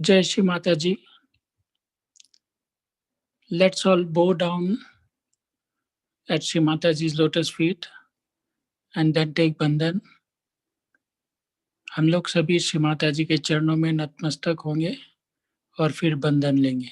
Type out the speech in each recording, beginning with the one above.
Jai Shri Mataji. Let's all bow down at Shri Mataji's lotus feet and then take बंधन. हम लोग सभी श्री माताजी के चरणों में नतमस्तक होंगे और फिर बंधन लेंगे.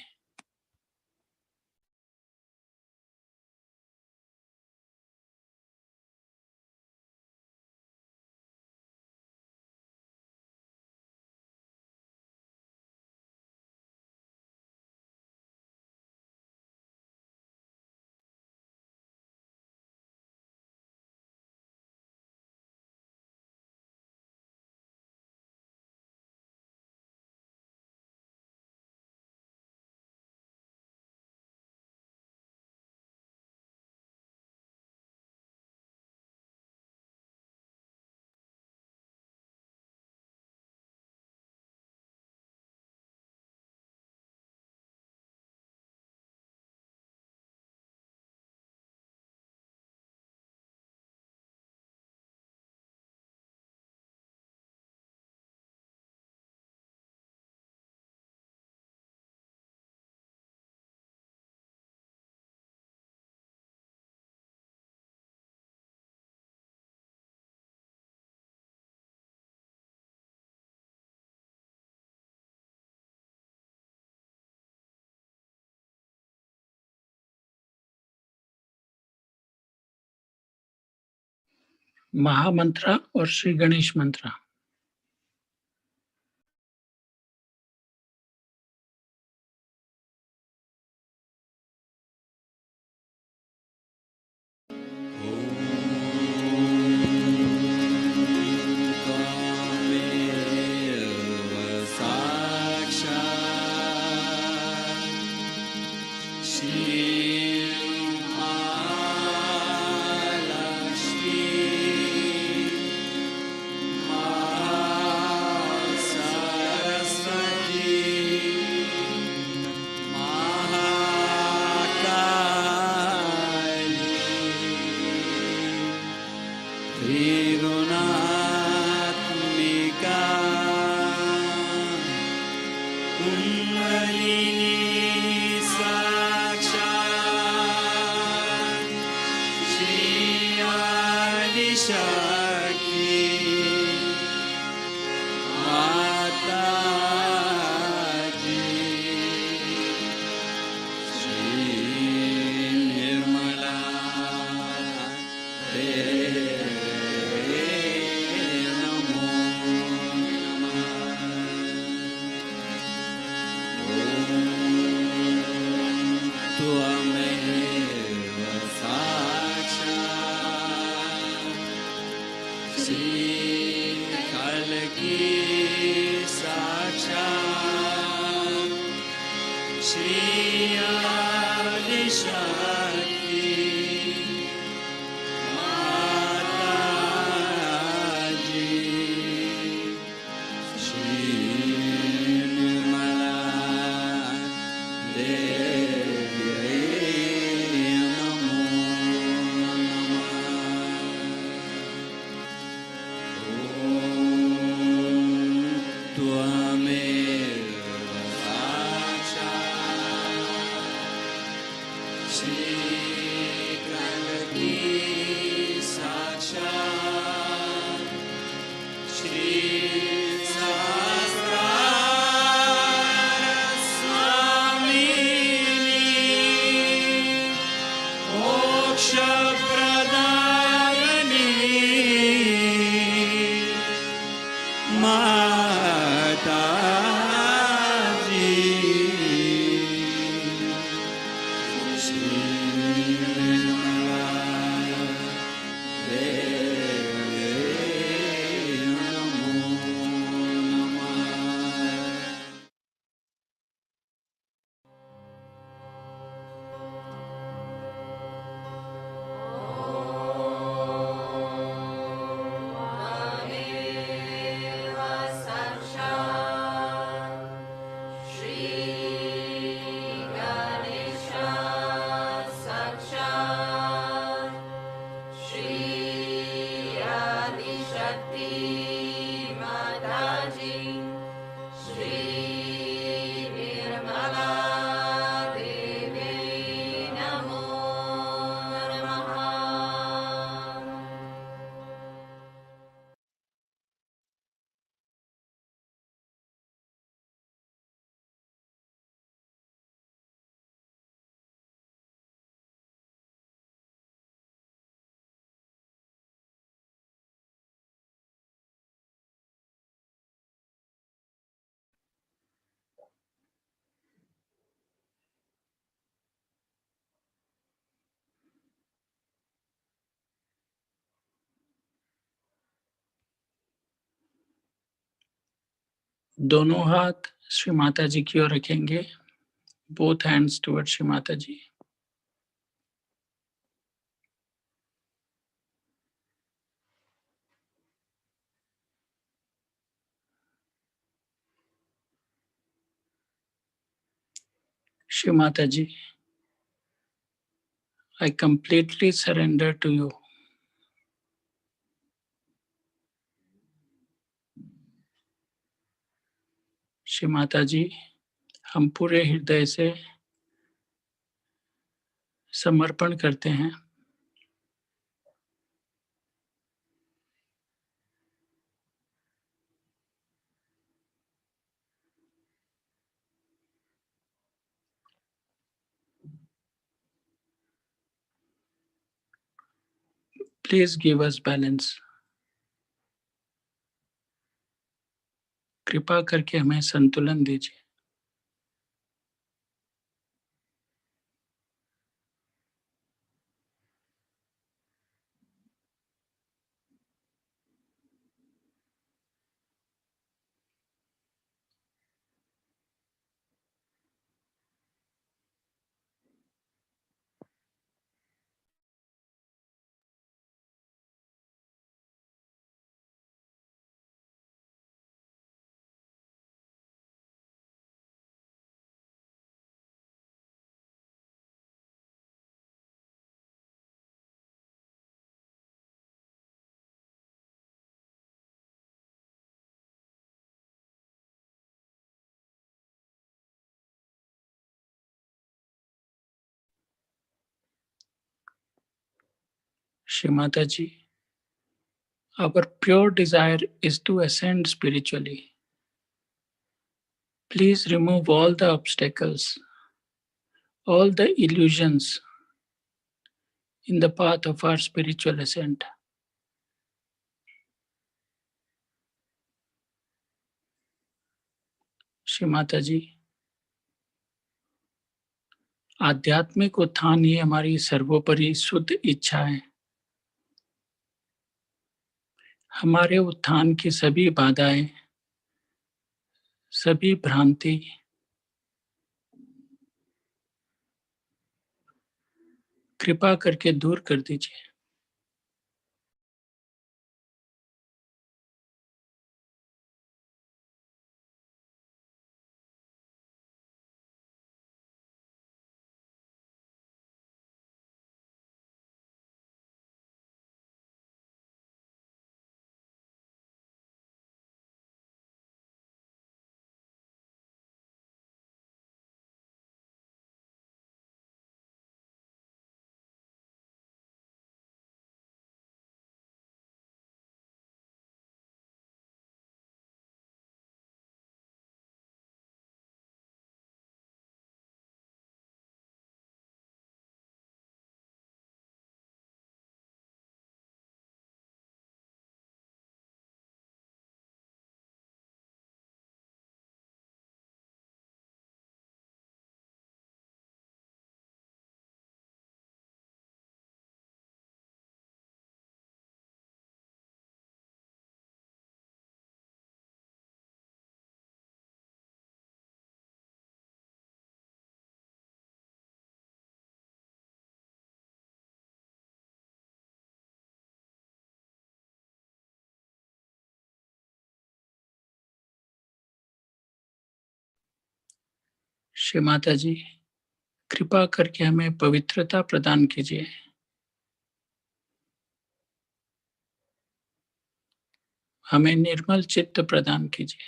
महामंत्र और श्री गणेश मंत्र. दोनों हाथ श्री माता जी की ओर रखेंगे. Both hands towards Shri Mataji. Shri Mataji, I completely surrender to you. Shri Mata जी, हम पूरे हृदय से समर्पण करते हैं. Please give us balance. कृपा करके हमें संतुलन दीजिए. श्री माता जी, our pure desire is to ascend spiritually. Please remove all the obstacles, all the illusions in the path of our spiritual ascent. Shri Mata जी, आध्यात्मिक उत्थान ही हमारी सर्वोपरि शुद्ध इच्छा है. हमारे उत्थान की सभी बाधाएं, सभी भ्रांति कृपा करके दूर कर दीजिए. श्री माता जी, कृपा करके हमें पवित्रता प्रदान कीजिए. हमें निर्मल चित्त प्रदान कीजिए.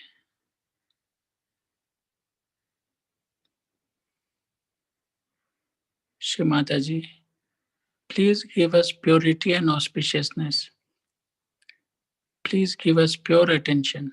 Shri Mata ji, please give us purity and auspiciousness. Please give us pure attention.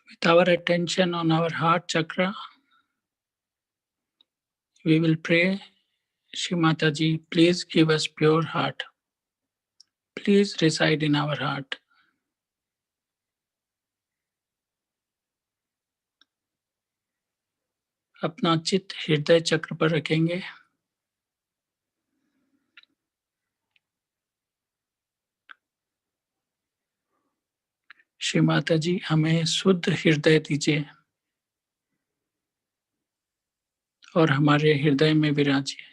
With our attention on our heart chakra, we will pray, Shri Mataji, please give us pure heart. Please reside in our heart. अपना चित्त हृदय चक्र पर रखेंगे. श्री माता जी, हमें शुद्ध हृदय दीजिए और हमारे हृदय में विराजिए.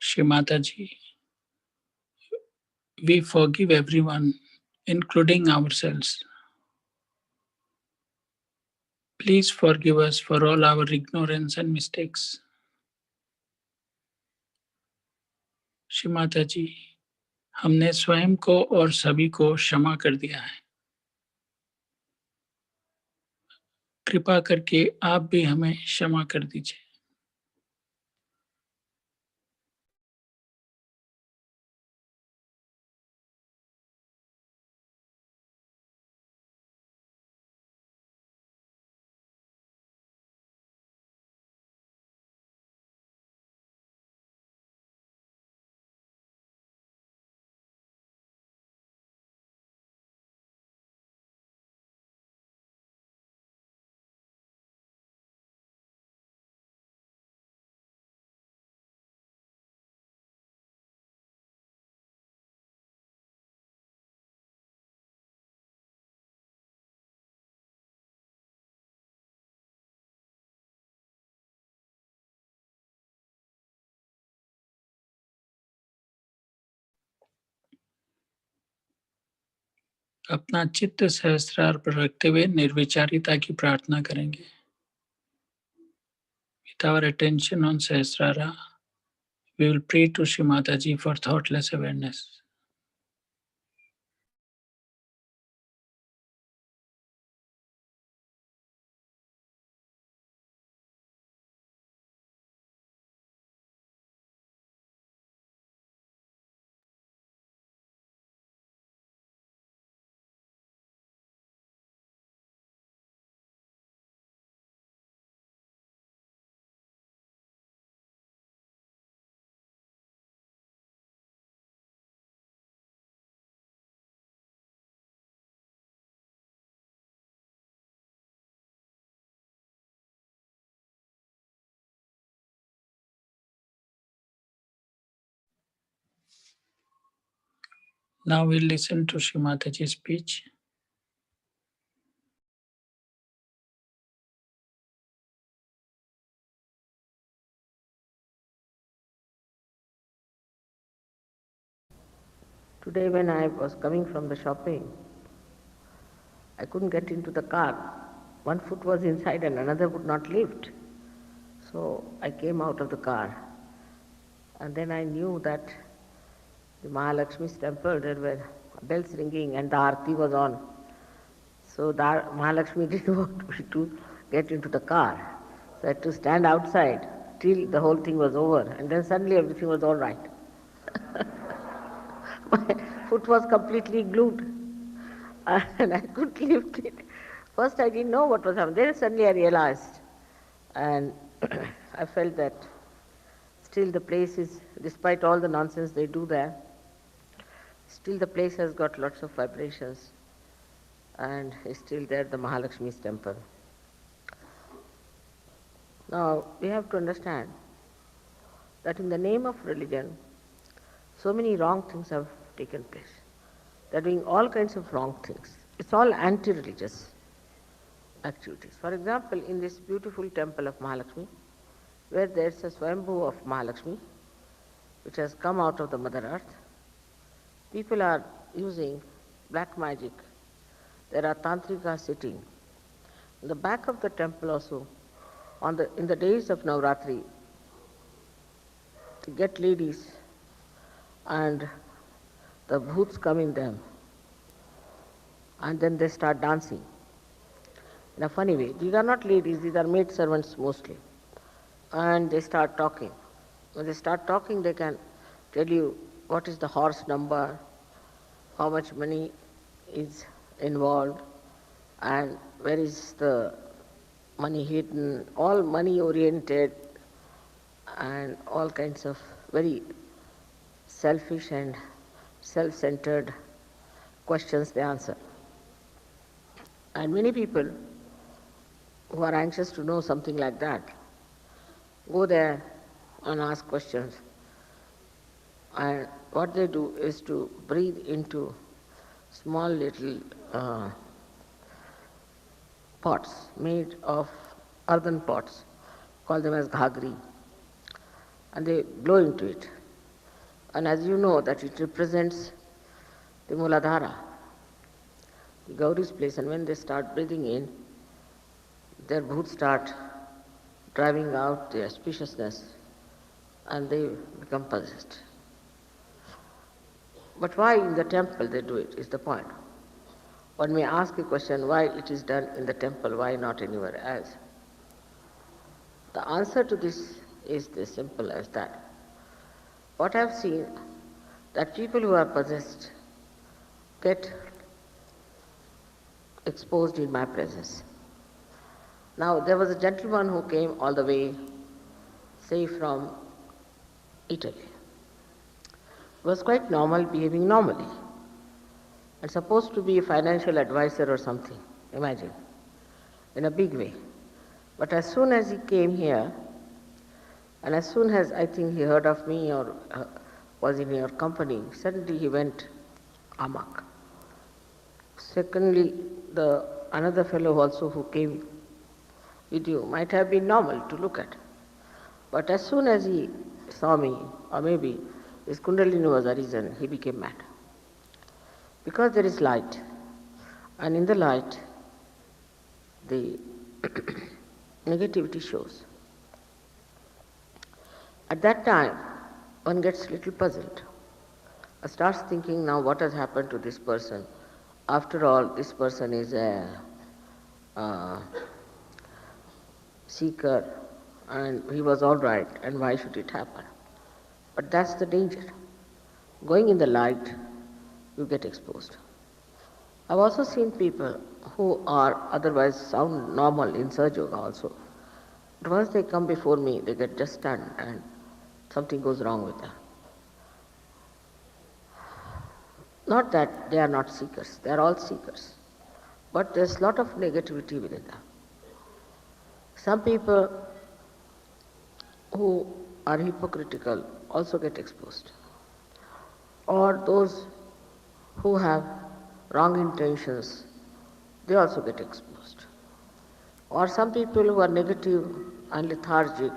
श्री माता जी, we forgive everyone, including ourselves. Please forgive us for all our ignorance and mistakes. Shri Mata जी, हमने स्वयं को और सभी को क्षमा कर दिया है. कृपा करके आप भी हमें क्षमा कर दीजिए. अपना चित्त सहस्त्रार पर रखते हुए निर्विचारिता की प्रार्थना करेंगे. With our attention on Sahasrara, we will pray to Shri Mataji for thoughtless awareness. Now we'll listen to Shri Mataji's speech. Today when I was coming from the shopping, I couldn't get into the car. One foot was inside and another would not lift. So I came out of the car. And then I knew that the Mahalakshmi's temple, there were bells ringing and the Aarti was on. So the Mahalakshmi didn't want me to get into the car. So I had to stand outside till the whole thing was over. And then suddenly everything was all right. My foot was completely glued and I couldn't lift it. First I didn't know what was happening. Then suddenly I realized and I felt that still the place is, despite all the nonsense they do there, still the place has got lots of vibrations and is still there, the Mahalakshmi's temple. Now we have to understand that in the name of religion, so many wrong things have taken place. They're doing all kinds of wrong things. It's all anti-religious activities. For example, in this beautiful temple of Mahalakshmi, where there's a Swayambhu of Mahalakshmi, which has come out of the Mother Earth, people are using black magic. There are tantrikas sitting. In the back of the temple also, in the days of Navratri, to get ladies and the bhoots come in them and then they start dancing in a funny way. These are not ladies, these are maid servants mostly. And they start talking. When they start talking, they can tell you what is the horse number, how much money is involved, and where is the money hidden, all money oriented and all kinds of very selfish and self-centered questions they answer. And many people who are anxious to know something like that go there and ask questions. And what they do is to breathe into small little pots made of earthen pots, call them as ghagri, and they blow into it. And as you know that it represents the Muladhara, the Gauri's place, and when they start breathing in, their bhoots start driving out the auspiciousness and they become possessed. But why in the temple they do it is the point. One may ask a question, why it is done in the temple, why not anywhere else? The answer to this is as simple as that. What I have seen, that people who are possessed get exposed in my presence. Now, there was a gentleman who came all the way, say from Italy. He was quite normal, behaving normally, and supposed to be a financial advisor or something, imagine, in a big way. But as soon as he came here, and as soon as I think he heard of me or was in your company, suddenly he went amok. Secondly, another fellow also who came with you might have been normal to look at. But as soon as he saw me, or maybe his kundalini was arisen, he became mad. Because there is light, and in the light, the negativity shows. At that time, one gets a little puzzled. One starts thinking, now what has happened to this person? After all, this person is a seeker, and he was all right, and why should it happen? But that's the danger. Going in the light, you get exposed. I've also seen people who are otherwise sound normal in Sahaja Yoga also. But once they come before me, they get just stunned and something goes wrong with them. Not that they are not seekers, they are all seekers. But there's a lot of negativity within them. Some people who are hypocritical also get exposed. Or those who have wrong intentions, they also get exposed. Or some people who are negative and lethargic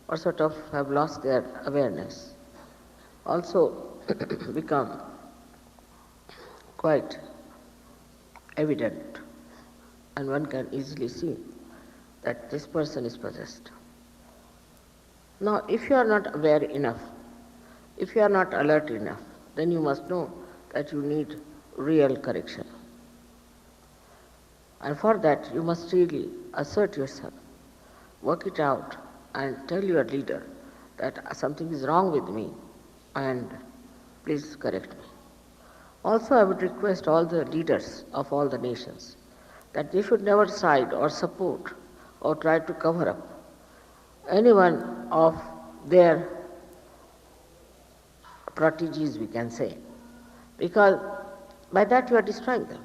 or sort of have lost their awareness also become quite evident, and one can easily see that this person is possessed. Now, if you are not aware enough, if you are not alert enough, then you must know that you need real correction. And for that, you must really assert yourself, work it out, and tell your leader that something is wrong with me, and please correct me. Also, I would request all the leaders of all the nations that they should never side or support or try to cover up any one of their proteges, we can say, because by that you are destroying them.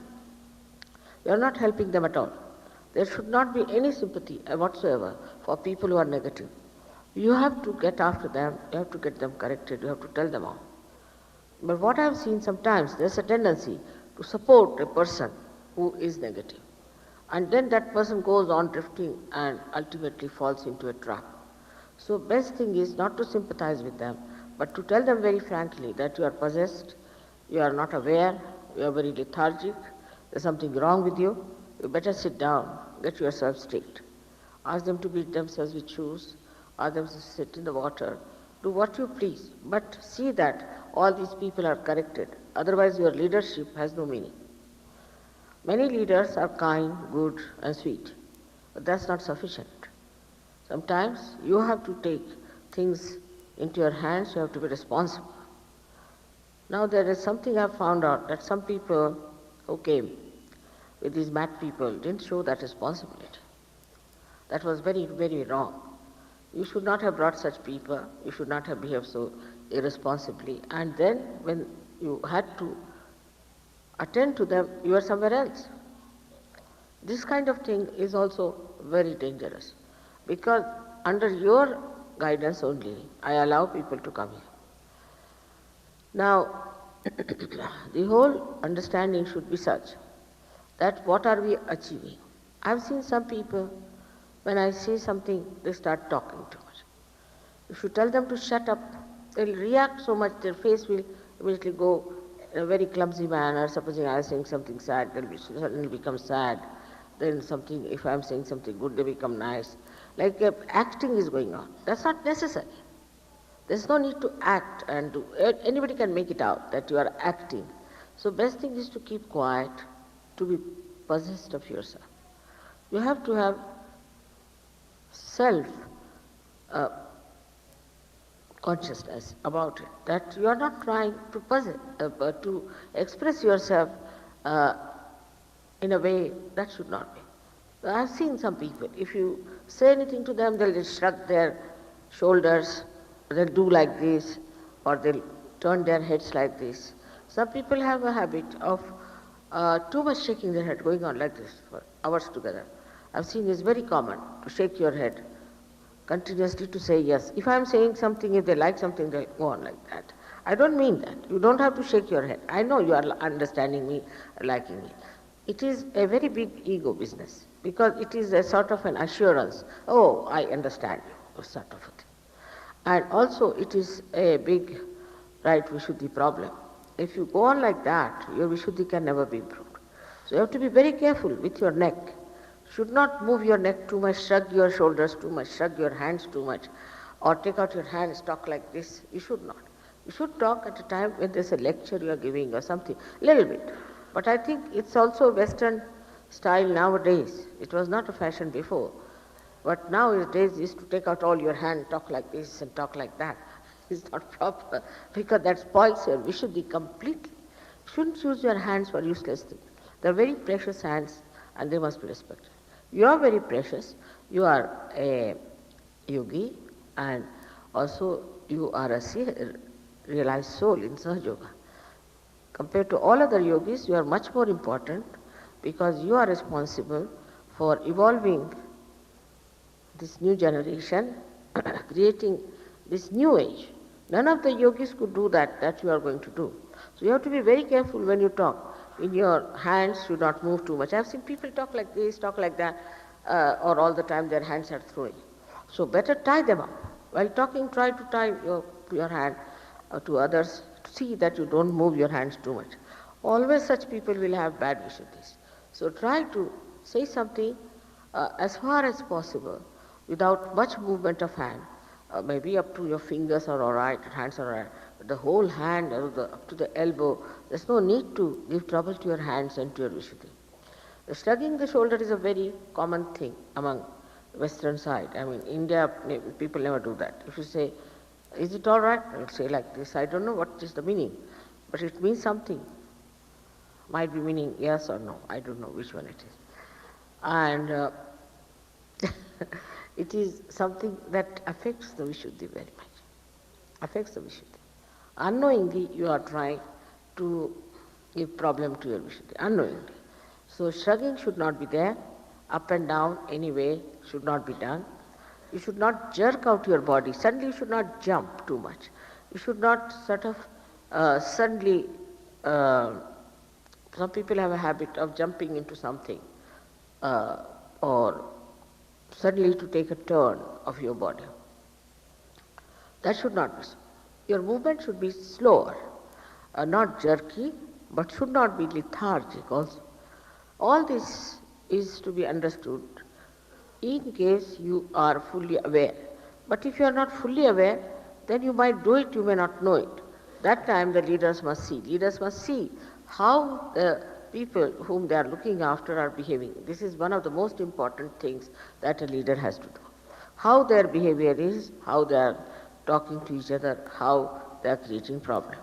You are not helping them at all. There should not be any sympathy whatsoever for people who are negative. You have to get after them, you have to get them corrected, you have to tell them off. But what I have seen sometimes, there's a tendency to support a person who is negative. And then that person goes on drifting and ultimately falls into a trap. So best thing is not to sympathize with them, but to tell them very frankly that you are possessed, you are not aware, you are very lethargic, there's something wrong with you, you better sit down, get yourself straight. Ask them to beat themselves with shoes, ask them to sit in the water, do what you please, but see that all these people are corrected, otherwise your leadership has no meaning. Many leaders are kind, good and sweet, but that's not sufficient. Sometimes you have to take things into your hands, you have to be responsible. Now there is something I found out, that some people who came with these mad people didn't show that responsibility. That was very, very wrong. You should not have brought such people, you should not have behaved so irresponsibly, and then when you had to attend to them, you are somewhere else. This kind of thing is also very dangerous, because under your guidance only, I allow people to come here. Now, the whole understanding should be such that what are we achieving? I've seen some people, when I say something, they start talking too much. If you tell them to shut up, they'll react so much, their face will immediately go in a very clumsy manner. Supposing I am saying something sad, they'll suddenly become sad. Then something, if I'm saying something good, they become nice. Like acting is going on. That's not necessary. There's no need to act and do. Anybody can make it out that you are acting. So best thing is to keep quiet, to be possessed of yourself. You have to have self consciousness about it, that you are not trying to to express yourself in a way that should not be. I've seen some people, if you say anything to them, they'll just shrug their shoulders, they'll do like this, or they'll turn their heads like this. Some people have a habit of too much shaking their head, going on like this for hours together. I've seen it's very common to shake your head continuously, to say yes. If I'm saying something, if they like something, they'll go on like that. I don't mean that. You don't have to shake your head. I know you are understanding me, liking me. It is a very big ego business, because it is a sort of an assurance. Oh, I understand you, sort of a thing. And also it is a big right Vishuddhi problem. If you go on like that, your Vishuddhi can never be improved. So you have to be very careful with your neck. Should not move your neck too much, shrug your shoulders too much, shrug your hands too much, or take out your hands, talk like this. You should not. You should talk at a time when there's a lecture you are giving or something, little bit. But I think it's also Western style nowadays. It was not a fashion before. But nowadays is to take out all your hand, talk like this and talk like that. It's not proper, because that spoils your Vishuddhi completely. You shouldn't use your hands for useless things. They're very precious hands and they must be respected. You are very precious. You are a yogi, and also you are a realized soul in Sahaja Yoga. Compared to all other yogis, you are much more important, because you are responsible for evolving this new generation, creating this new age. None of the yogis could do that you are going to do. So you have to be very careful when you talk. In your hands should not move too much. I've seen people talk like this, talk like that, or all the time their hands are throwing. So better tie them up. While talking, try to tie your hand to others. See that you don't move your hands too much. Always such people will have bad Vishuddhis. So try to say something as far as possible without much movement of hand. Maybe up to your fingers are all right, hands are all right, but the whole hand up to the elbow, there's no need to give trouble to your hands and to your Vishuddhi. The shrugging the shoulder is a very common thing among Western side. I mean, India, people never do that. If you say, is it all right? I will say like this. I don't know what is the meaning, but it means something. Might be meaning yes or no, I don't know which one it is. And it is something that affects the Vishuddhi very much, affects the Vishuddhi. Unknowingly you are trying to give problem to your Vishuddhi, unknowingly. So shrugging should not be there, up and down anyway should not be done. You should not jerk out your body, suddenly you should not jump too much. You should not sort of suddenly, some people have a habit of jumping into something or suddenly to take a turn of your body. That should not be so. Your movement should be slower, not jerky, but should not be lethargic also. All this is to be understood in case you are fully aware. But if you are not fully aware, then you might do it, you may not know it. That time the leaders must see. Leaders must see how the people whom they are looking after are behaving. This is one of the most important things that a leader has to do. How their behavior is, how they are talking to each other, how they are creating problem.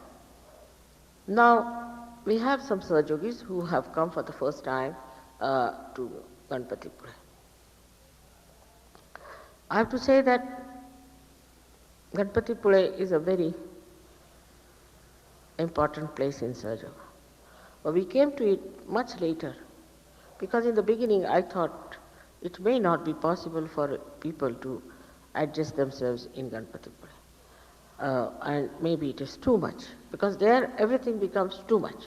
Now, we have some Sahajogis who have come for the first time to Ganpatipura. I have to say that Ganpatipura is a very important place in Sahaja. But we came to it much later, because in the beginning I thought it may not be possible for people to adjust themselves in Ganpatipura. And maybe it is too much, because there everything becomes too much.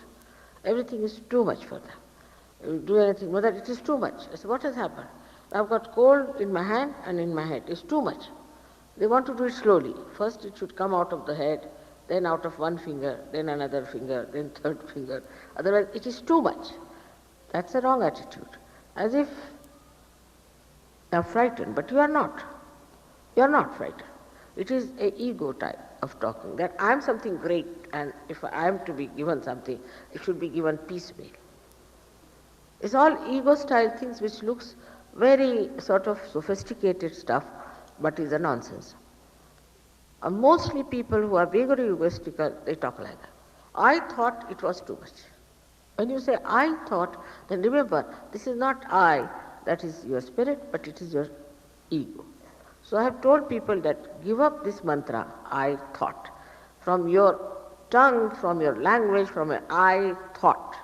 Everything is too much for them. You do anything, mother, it is too much. I said, what has happened? I've got cold in my hand and in my head. It's too much. They want to do it slowly. First it should come out of the head, then out of one finger, then another finger, then third finger. Otherwise it is too much. That's a wrong attitude. As if you are frightened, but you are not. You are not frightened. It is an ego type of talking, that I am something great, and if I am to be given something, it should be given piecemeal. It's all ego style things which looks very sort of sophisticated stuff, but is a nonsense. Mostly people who are very egoistical, they talk like that. I thought it was too much. When you say I thought, then remember, this is not I, that is your spirit, but it is your ego. So I have told people that give up this mantra, I thought, from your tongue, from your language, from your I thought.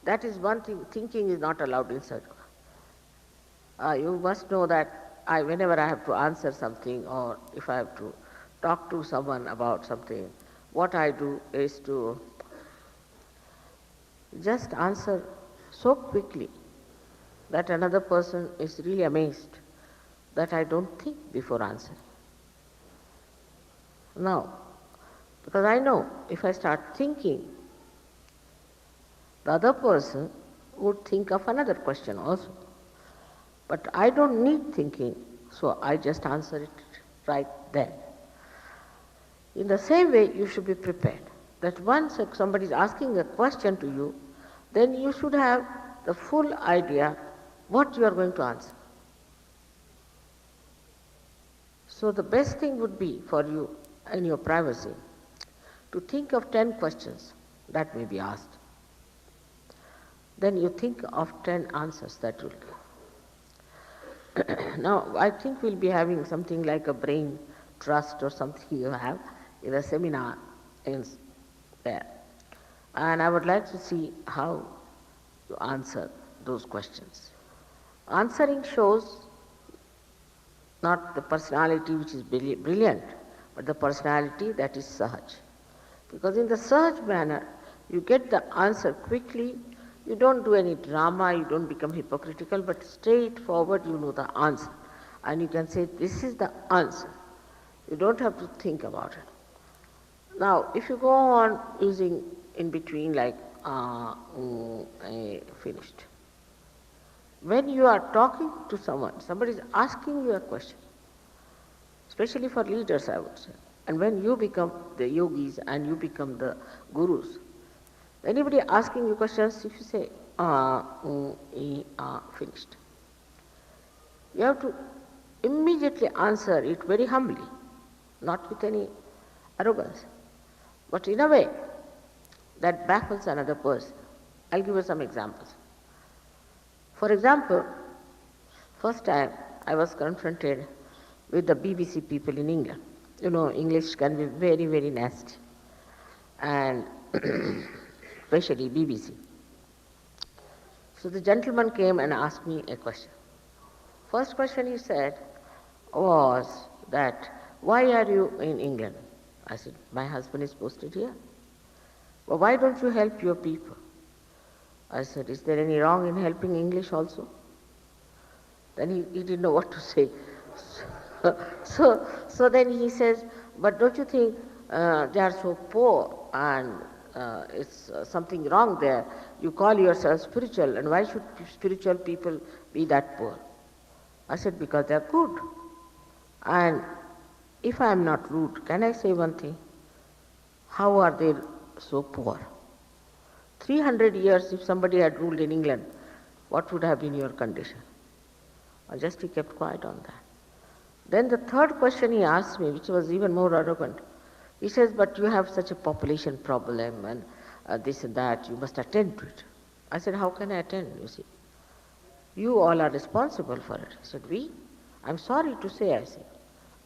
That is one thing, thinking is not allowed in sadhana. You must know that whenever I have to answer something, or if I have to talk to someone about something, what I do is to just answer so quickly that another person is really amazed that I don't think before answering. Now, because I know if I start thinking, the other person would think of another question also. But I don't need thinking, so I just answer it right then. In the same way, you should be prepared that once somebody is asking a question to you, then you should have the full idea what you are going to answer. So the best thing would be for you in your privacy to think of 10 questions that may be asked. Then you think of 10 answers that you will give. Now, I think we'll be having something like a brain trust or something you have in a seminar in there. And I would like to see how you answer those questions. Answering shows not the personality which is brilliant, but the personality that is Sahaj. Because in the Sahaj manner, you get the answer quickly, you don't do any drama, you don't become hypocritical, but straightforward you know the answer. And you can say, this is the answer. You don't have to think about it. Now, if you go on using in between like, finished. When you are talking to someone, somebody is asking you a question, especially for leaders, I would say. And when you become the yogis and you become the gurus, anybody asking you questions, if you say, finished, you have to immediately answer it very humbly, not with any arrogance, but in a way that baffles another person I'll give you some examples. For example, first time I was confronted with the BBC people in England. You know, English can be very, very nasty, and especially BBC. So the gentleman came and asked me a question. First question he said was that, why are you in England? I said, my husband is posted here. Well, why don't you help your people? I said, is there any wrong in helping English also? Then he didn't know what to say. So then he says, but don't you think they are so poor and it's something wrong there? You call yourself spiritual, and why should spiritual people be that poor? I said, because they are good. And if I am not rude, can I say one thing? How are they so poor? 300 years, if somebody had ruled in England, what would have been your condition? Or just he kept quiet on that. Then the third question he asked me, which was even more arrogant, he says, but you have such a population problem and this and that, you must attend to it. I said, how can I attend, you see? You all are responsible for it. He said, we? I'm sorry to say, I said,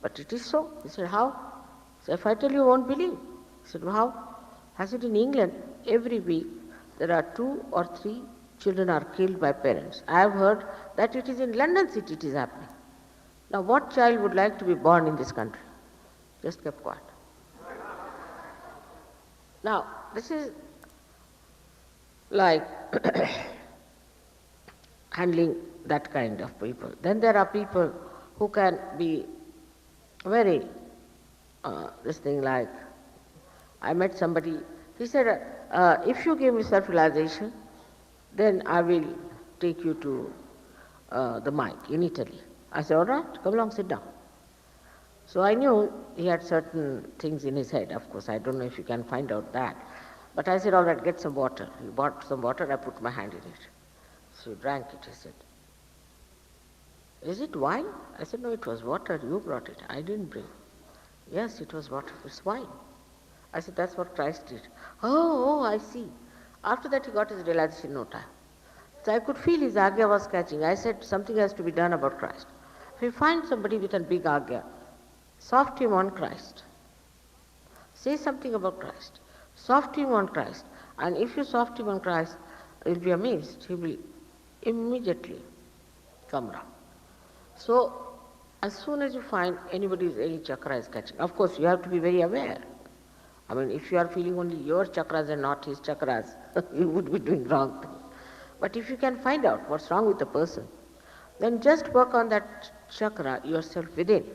but it is so. He said, how? So if I tell you, you won't believe. He said, well, how? I said, in England, every week, there are 2 or 3 children are killed by parents. I have heard that it is in London city it is happening. Now what child would like to be born in this country? Just kept quiet. Now, this is like handling that kind of people. Then there are people who can be very, this thing like, I met somebody, he said, if you give me self-realization, then I will take you to the mic in Italy. I said, all right, come along, sit down. So I knew he had certain things in his head. Of course, I don't know if you can find out that. But I said, all right, get some water. He bought some water, I put my hand in it. So he drank it. He said, is it wine? I said, no, it was water. You brought it. I didn't bring. Yes, it was water. It's wine. I said, that's what Christ did. Oh, I see. After that, he got his realization in no time. So I could feel his agya was catching. I said, something has to be done about Christ. If you find somebody with a big agya, soft him on Christ. Say something about Christ. Soft him on Christ. And if you soft him on Christ, you'll be amazed. He will immediately come round. So, as soon as you find anybody's any chakra is catching, of course you have to be very aware. I mean, if you are feeling only your chakras and not his chakras, you would be doing wrong thing. But if you can find out what's wrong with the person, then just work on that chakra yourself within.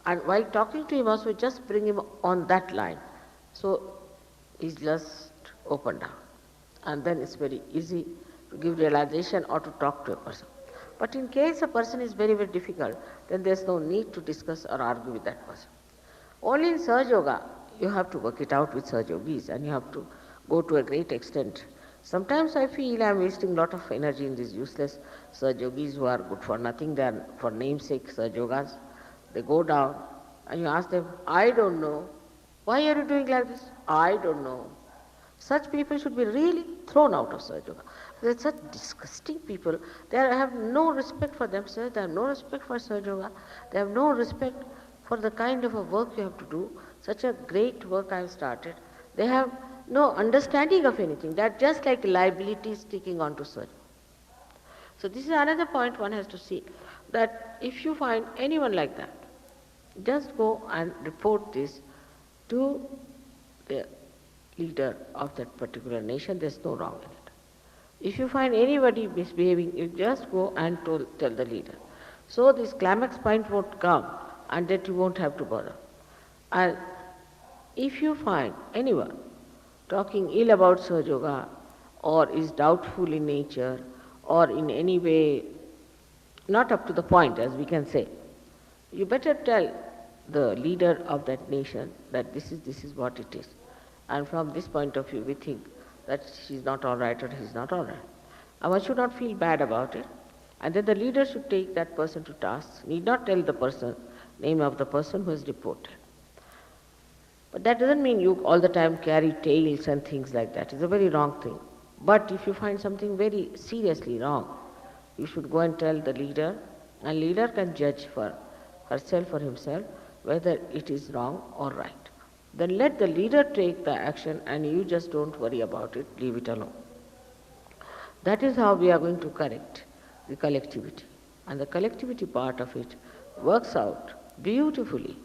And while talking to him also, just bring him on that line. So he's just opened down. And then it's very easy to give realization or to talk to a person. But in case a person is very, very difficult, then there's no need to discuss or argue with that person. Only in Sahaja Yoga, you have to work it out with Sahaja Yogis, and you have to go to a great extent. Sometimes I feel I'm wasting a lot of energy in these useless Sahaja Yogis who are good for nothing, they are for namesake Sahaja Yogas. They go down and you ask them, I don't know. Why are you doing like this? I don't know. Such people should be really thrown out of Sahaja Yoga. They're such disgusting people. They have no respect for themselves, they have no respect for Sahaja Yoga, they have no respect for the kind of a work you have to do. Such a great work I have started. They have no understanding of anything. They are just like liabilities sticking onto Sahaja. So this is another point one has to see, that if you find anyone like that, just go and report this to the leader of that particular nation. There's no wrong in it. If you find anybody misbehaving, you just go and tell the leader. So this climax point won't come and that you won't have to bother. And if you find anyone talking ill about Sahaja Yoga or is doubtful in nature or in any way not up to the point, as we can say, you better tell the leader of that nation that this is what it is. And from this point of view, we think that she's not all right or he's not all right. And one should not feel bad about it. And then the leader should take that person to task, need not tell the person, name of the person who has reported. But that doesn't mean you all the time carry tales and things like that. It's a very wrong thing. But if you find something very seriously wrong, you should go and tell the leader, and leader can judge for herself or himself whether it is wrong or right. Then let the leader take the action and you just don't worry about it, leave it alone. That is how we are going to correct the collectivity. And the collectivity part of it works out beautifully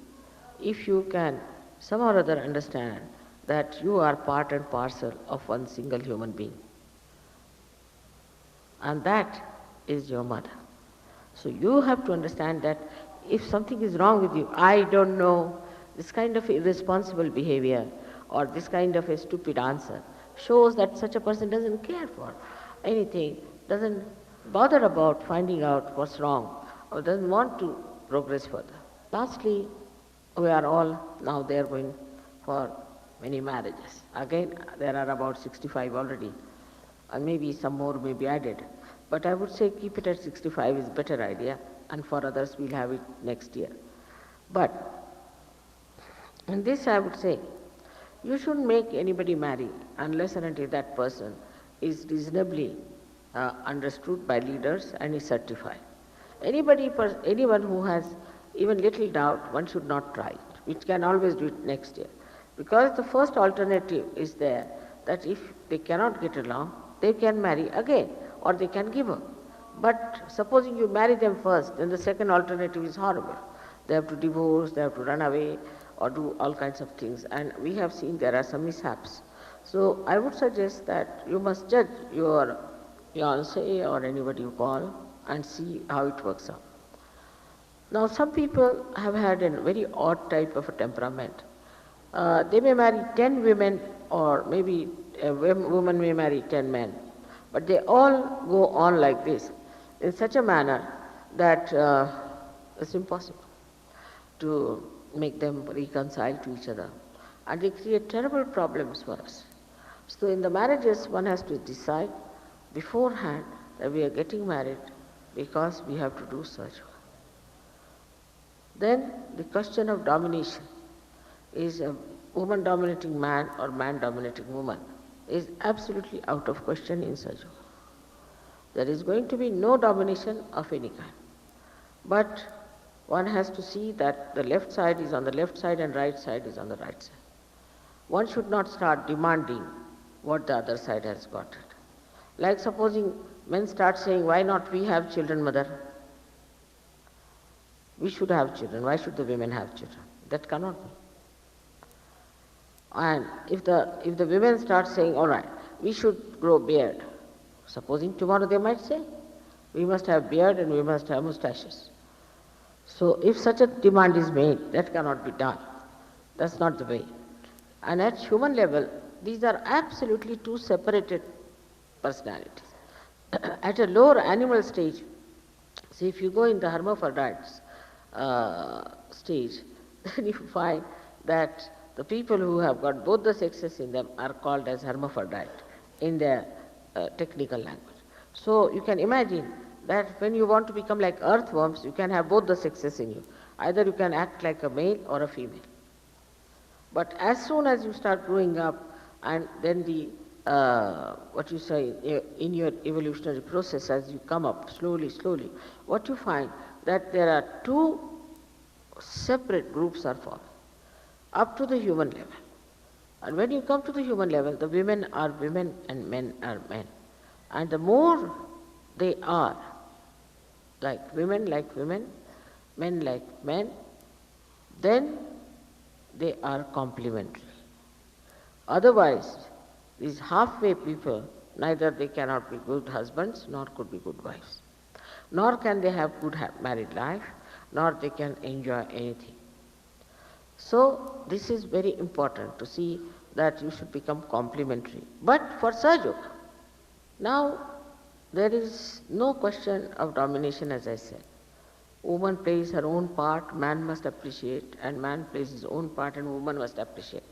if you can somehow or other understand that you are part and parcel of one single human being. And that is your mother. So you have to understand that if something is wrong with you, I don't know, this kind of irresponsible behavior or this kind of a stupid answer shows that such a person doesn't care for anything, doesn't bother about finding out what's wrong, or doesn't want to progress further. Lastly, we are all now there going for many marriages. Again, there are about 65 already, and maybe some more may be added. But I would say keep it at 65 is better idea, and for others we'll have it next year. But in this I would say, you shouldn't make anybody marry unless and until that person is reasonably understood by leaders and is certified. Anyone who has even little doubt, one should not try it. We can always do it next year. Because the first alternative is there, that if they cannot get along, they can marry again or they can give up. But supposing you marry them first, then the second alternative is horrible. They have to divorce, they have to run away or do all kinds of things. And we have seen there are some mishaps. So I would suggest that you must judge your fiancé or anybody you call and see how it works out. Now some people have had a very odd type of a temperament. They may marry 10 women or maybe a woman may marry 10 men. But they all go on like this in such a manner that it's impossible to make them reconcile to each other. And they create terrible problems for us. So in the marriages, one has to decide beforehand that we are getting married because we have to do such. Then the question of domination is a woman dominating man or man dominating woman is absolutely out of question in Sahaja. There is going to be no domination of any kind. But one has to see that the left side is on the left side and right side is on the right side. One should not start demanding what the other side has got it. Like supposing men start saying, why not we have children, mother? We should have children. Why should the women have children? That cannot be. And if the women start saying, all right, we should grow beard, supposing tomorrow they might say, we must have beard and we must have mustaches. So if such a demand is made, that cannot be done. That's not the way. And at human level, these are absolutely two separated personalities. At a lower animal stage, see if you go in the hermaphrodites stage, then you find that the people who have got both the sexes in them are called as hermaphrodite in their technical language. So you can imagine that when you want to become like earthworms, you can have both the sexes in you. Either you can act like a male or a female. But as soon as you start growing up and then the, what you say, in your evolutionary process as you come up slowly, what you find that there are two separate groups are formed up to the human level. And when you come to the human level, the women are women and men are men. And the more they are like women, men like men, then they are complementary. Otherwise, these halfway people, neither they cannot be good husbands, nor could be good wives. Nor can they have good married life, nor they can enjoy anything. So this is very important to see that you should become complementary. But for Sahaja, now there is no question of domination, as I said. Woman plays her own part, man must appreciate, and man plays his own part and woman must appreciate.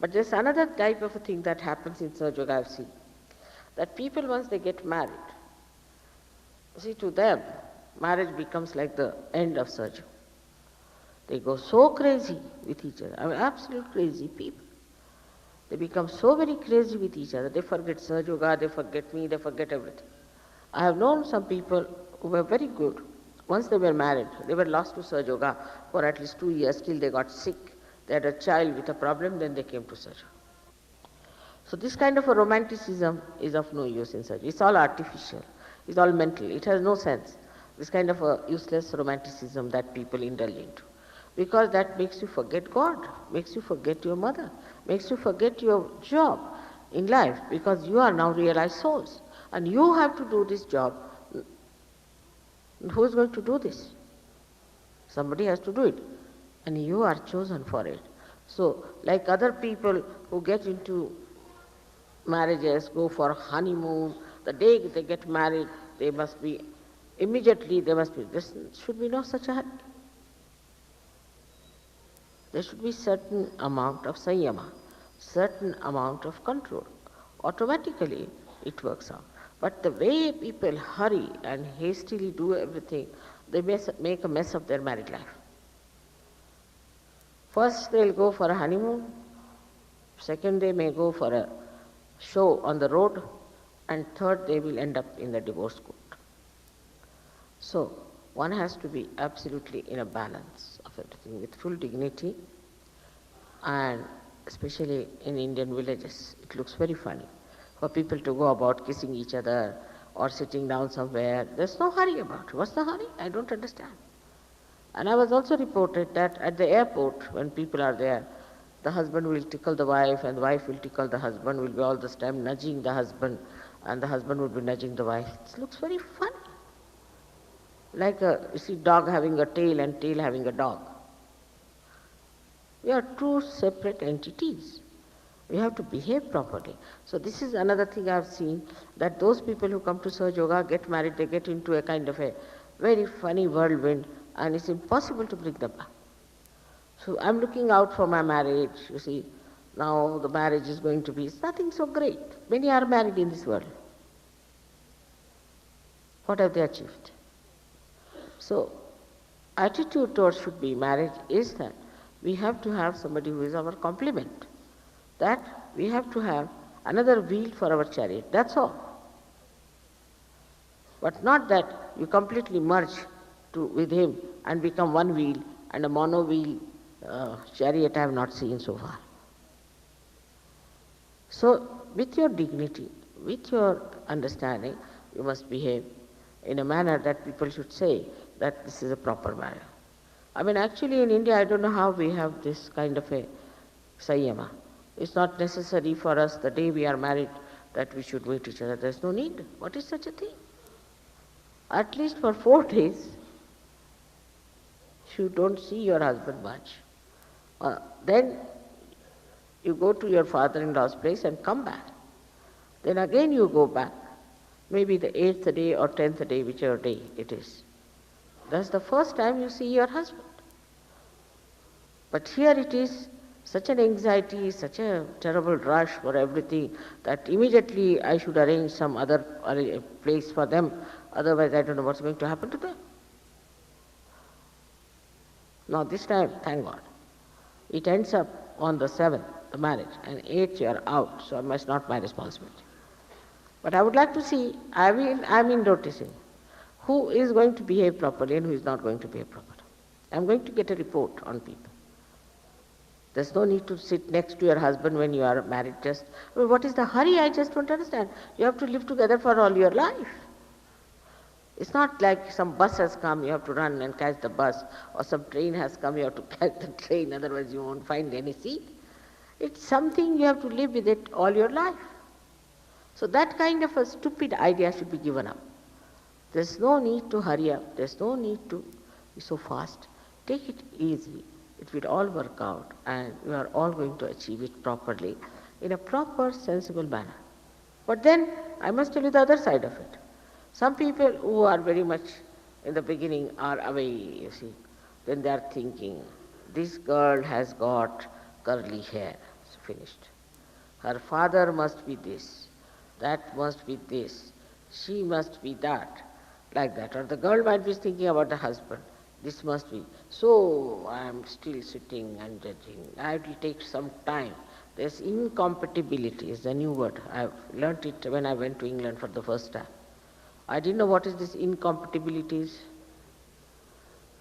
But there's another type of a thing that happens in Sahaja I've seen, that people once they get married, see to them, marriage becomes like the end of Sahaja. They go so crazy with each other, I mean absolute crazy people. They become so very crazy with each other. They forget Sahaja Yoga, they forget me, they forget everything. I have known some people who were very good. Once they were married, they were lost to Sahaja Yoga for at least 2 years till they got sick. They had a child with a problem, then they came to Sahaja. So this kind of a romanticism is of no use in Sahaja. It's all artificial. It's all mental. It has no sense. This kind of a useless romanticism that people indulge into. Because that makes you forget God, makes you forget your mother, makes you forget your job in life, because you are now realized souls. And you have to do this job. Who is going to do this? Somebody has to do it. And you are chosen for it. So, like other people who get into marriages, go for honeymoon, the day they get married, they must be, immediately they must be, there should be no such a hurry. There should be certain amount of sanyama, certain amount of control. Automatically it works out. But the way people hurry and hastily do everything, they make a mess of their married life. First they'll go for a honeymoon, second they may go for a show on the road, and third they will end up in the divorce court. So one has to be absolutely in a balance of everything with full dignity, and especially in Indian villages, it looks very funny for people to go about kissing each other or sitting down somewhere. There's no hurry about it. What's the hurry? I don't understand. And I was also reported that at the airport, when people are there, the husband will tickle the wife and the wife will tickle the husband, will be all this time nudging the husband, and the husband will be nudging the wife. It looks very funny. Like you see dog having a tail and tail having a dog. We are two separate entities. We have to behave properly. So this is another thing I have seen, that those people who come to Sahaja Yoga, get married, they get into a kind of a very funny whirlwind, and it's impossible to bring them back. So I'm looking out for my marriage, you see. Now the marriage is going to be, it's nothing so great. Many are married in this world. What have they achieved? So attitude towards should be marriage is that we have to have somebody who is our complement. That we have to have another wheel for our chariot, that's all. But not that you completely merge with him and become one wheel, and a mono wheel chariot I have not seen so far. So with your dignity, with your understanding, you must behave in a manner that people should say that this is a proper manner. I mean, actually in India, I don't know how we have this kind of a sanyama. It's not necessary for us the day we are married that we should meet each other. There's no need. What is such a thing? At least for 4 days, you don't see your husband much. Then you go to your father-in-law's place and come back. Then again you go back, maybe the 8th day or 10th day, whichever day it is. That's the first time you see your husband. But here it is such an anxiety, such a terrible rush for everything, that immediately I should arrange some other place for them, otherwise I don't know what's going to happen to them. Now this time, thank God, it ends up on the 7th, the marriage, and 8th you are out, so it's not my responsibility. But I would like to see, I mean noticing, who is going to behave properly and who is not going to behave properly. I'm going to get a report on people. There's no need to sit next to your husband when you are married. What is the hurry? I just don't understand. You have to live together for all your life. It's not like some bus has come, you have to run and catch the bus, or some train has come, you have to catch the train, otherwise you won't find any seat. It's something you have to live with it all your life. So that kind of a stupid idea should be given up. There's no need to hurry up, there's no need to be so fast. Take it easy. It will all work out, and you are all going to achieve it properly, in a proper, sensible manner. But then, I must tell you the other side of it. Some people who are very much in the beginning are away, you see. Then they are thinking, this girl has got curly hair, it's finished. Her father must be this, that must be this, she must be that, like that. Or the girl might be thinking about the husband. This must be. So I am still sitting and judging. It will take some time. This incompatibility is the new word. I've learnt it when I went to England for the first time. I didn't know what is this incompatibilities.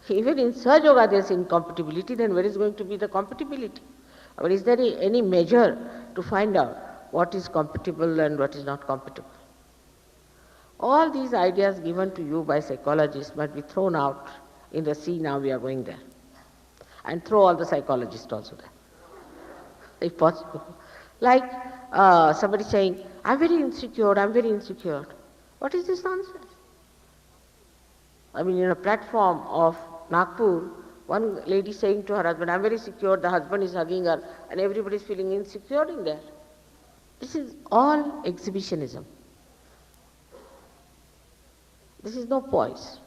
Even in Sahaja Yoga there is incompatibility, then where is going to be the compatibility? I mean, is there any measure to find out what is compatible and what is not compatible? All these ideas given to you by psychologists must be thrown out in the sea. Now we are going there. And throw all the psychologists also there, if possible. Like somebody saying, I'm very insecure, I'm very insecure. What is this nonsense? I mean, in a platform of Nagpur, one lady saying to her husband, I'm very secure, the husband is hugging her, and everybody is feeling insecure in there. This is all exhibitionism. This is no poise.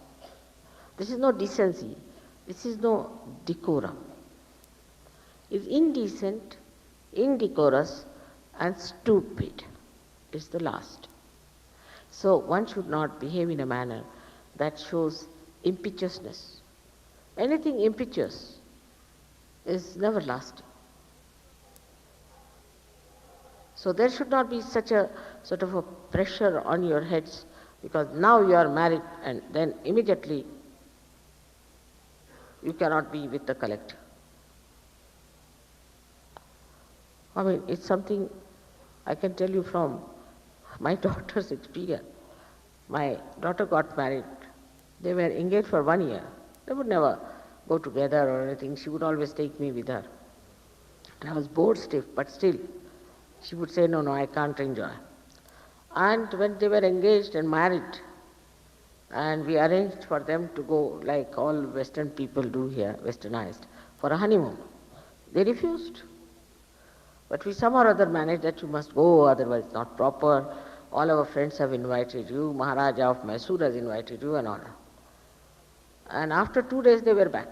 This is no decency. This is no decorum. It's indecent, indecorous, and stupid. It's the last. So one should not behave in a manner that shows impetuousness. Anything impetuous is never lasting. So there should not be such a sort of a pressure on your heads, because now you are married and then immediately you cannot be with the collective. I mean, it's something I can tell you from my daughter's experience. My daughter got married. They were engaged for 1 year. They would never go together or anything. She would always take me with her. And I was bored stiff, but still, she would say, no, I can't enjoy. And when they were engaged and married, and we arranged for them to go, like all Western people do here, Westernized, for a honeymoon, they refused. But we somehow or other managed that you must go, otherwise it's not proper. All our friends have invited you, Maharaja of Mysore has invited you and all. And after 2 days they were back.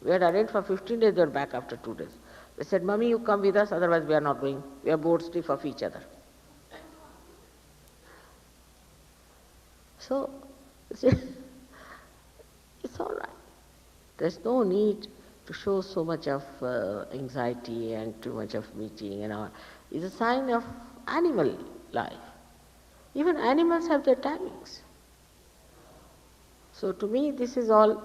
We had arranged for 15 days, they were back after 2 days. They said, Mummy, you come with us, otherwise we are not going. We are bored stiff of each other. So, it's all right. There's no need to show so much of anxiety and too much of meeting and all. It's a sign of animal life. Even animals have their timings. So to me, this is all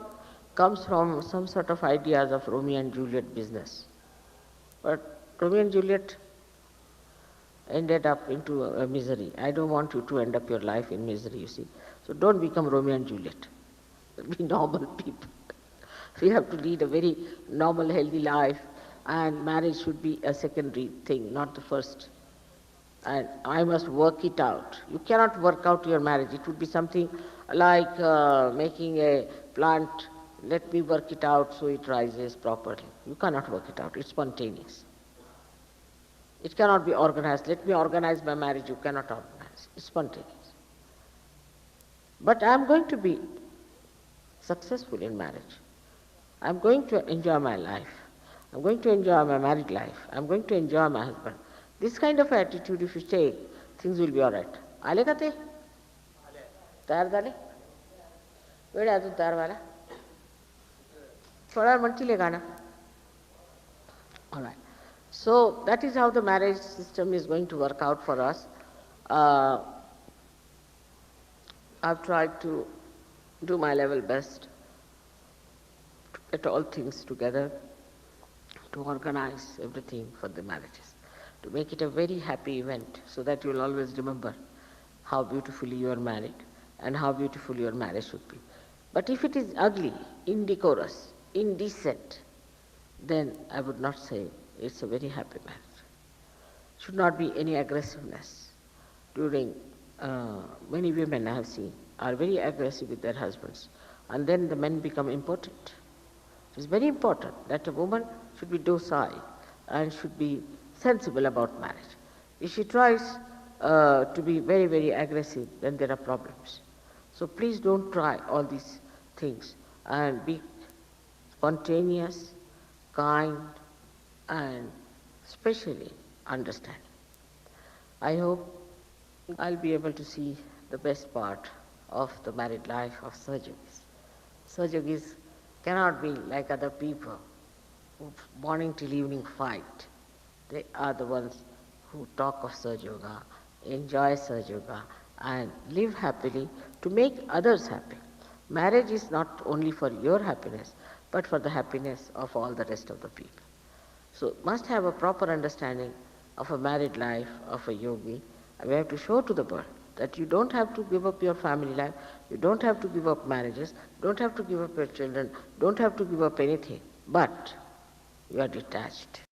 comes from some sort of ideas of Romeo and Juliet business. But Romeo and Juliet ended up into a misery. I don't want you to end up your life in misery, you see. So don't become Romeo and Juliet. Be normal people. We have to lead a very normal, healthy life, and marriage should be a secondary thing, not the first. And I must work it out. You cannot work out your marriage. It would be something like making a plant, let me work it out so it rises properly. You cannot work it out. It's spontaneous. It cannot be organized. Let me organize my marriage. You cannot organize. It's spontaneous. But I am going to be successful in marriage. I am going to enjoy my life. I am going to enjoy my married life. I am going to enjoy my husband. This kind of attitude, if you take, things will be all right. आले का ते? तयार झाले? वेळ आहे अजून तयार व्हायला? थोडा म्हणतील गाणं. All right. So that is how the marriage system is going to work out for us. I've tried to do my level best to get all things together, to organize everything for the marriages, to make it a very happy event so that you will always remember how beautifully you are married and how beautiful your marriage should be. But if it is ugly, indecorous, indecent, then I would not say it's a very happy marriage. Should not be any aggressiveness. During many women I have seen are very aggressive with their husbands, and then the men become impotent. It is very important that a woman should be docile and should be sensible about marriage. If she tries to be very, very aggressive, then there are problems. So please don't try all these things, and be spontaneous, kind, and especially understanding. I hope I'll be able to see the best part of the married life of Sahajogis. Sahajogis cannot be like other people who morning till evening fight. They are the ones who talk of Sahaja Yoga, enjoy Sahaja Yoga, and live happily to make others happy. Marriage is not only for your happiness, but for the happiness of all the rest of the people. So must have a proper understanding of a married life, of a yogi. We have to show to the world that you don't have to give up your family life, you don't have to give up marriages, don't have to give up your children, don't have to give up anything, but you are detached.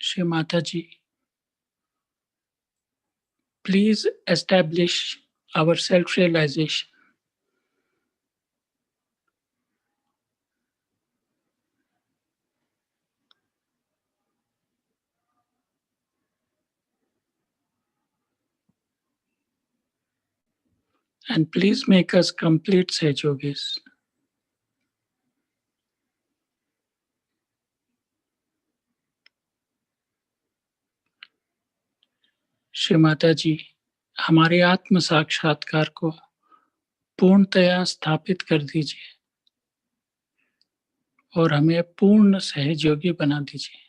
Shri Mataji, please establish our self-realization. And please make us complete Sage Yogis. Shri Mata जी, हमारे आत्म साक्षात्कार को पूर्णतया स्थापित कर दीजिए और हमें पूर्ण सहयोगी बना दीजिए।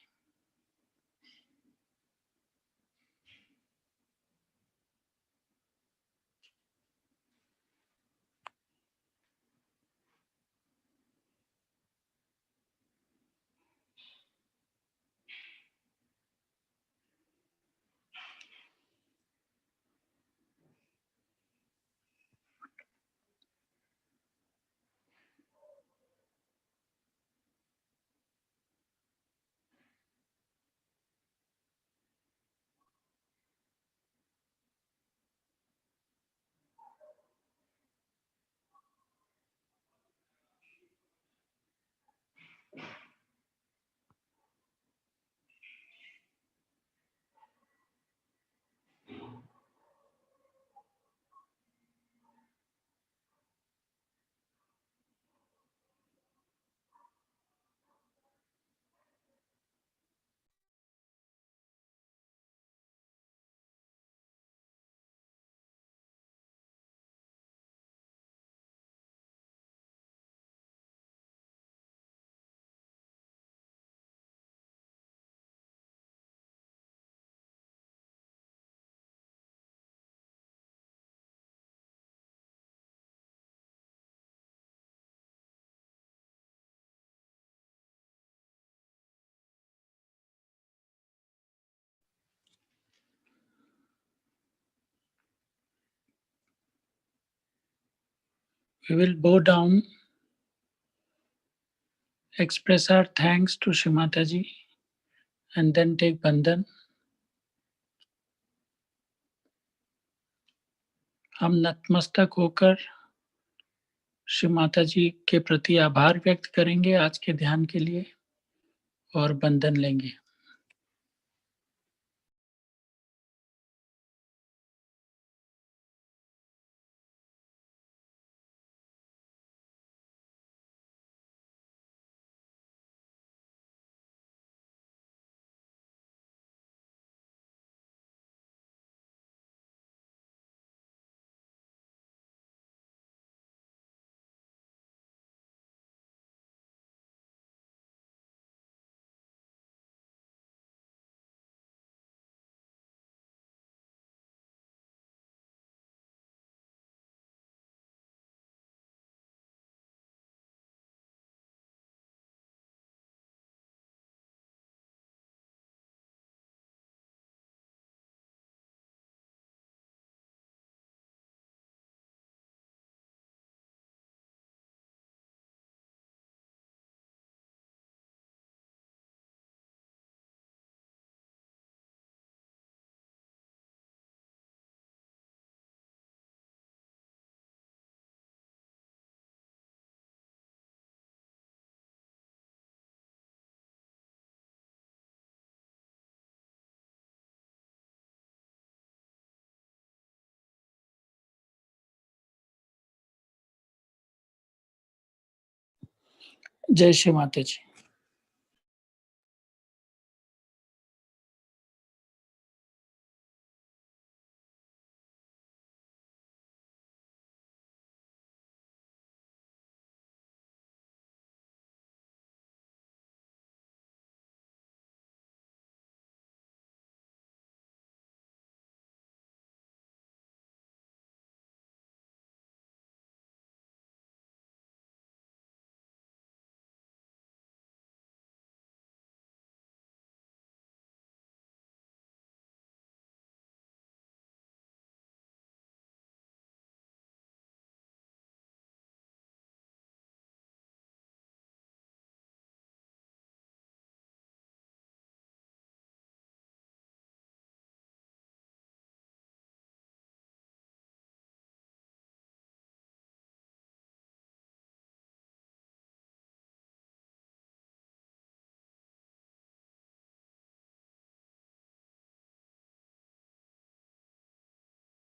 We will bow down, express our thanks to Shri Mataji, and then take Bandhan. हम नतमस्तक होकर श्री माता जी के प्रति आभार व्यक्त करेंगे आज के ध्यान के लिए और बंधन लेंगे। जय श्री माता जी।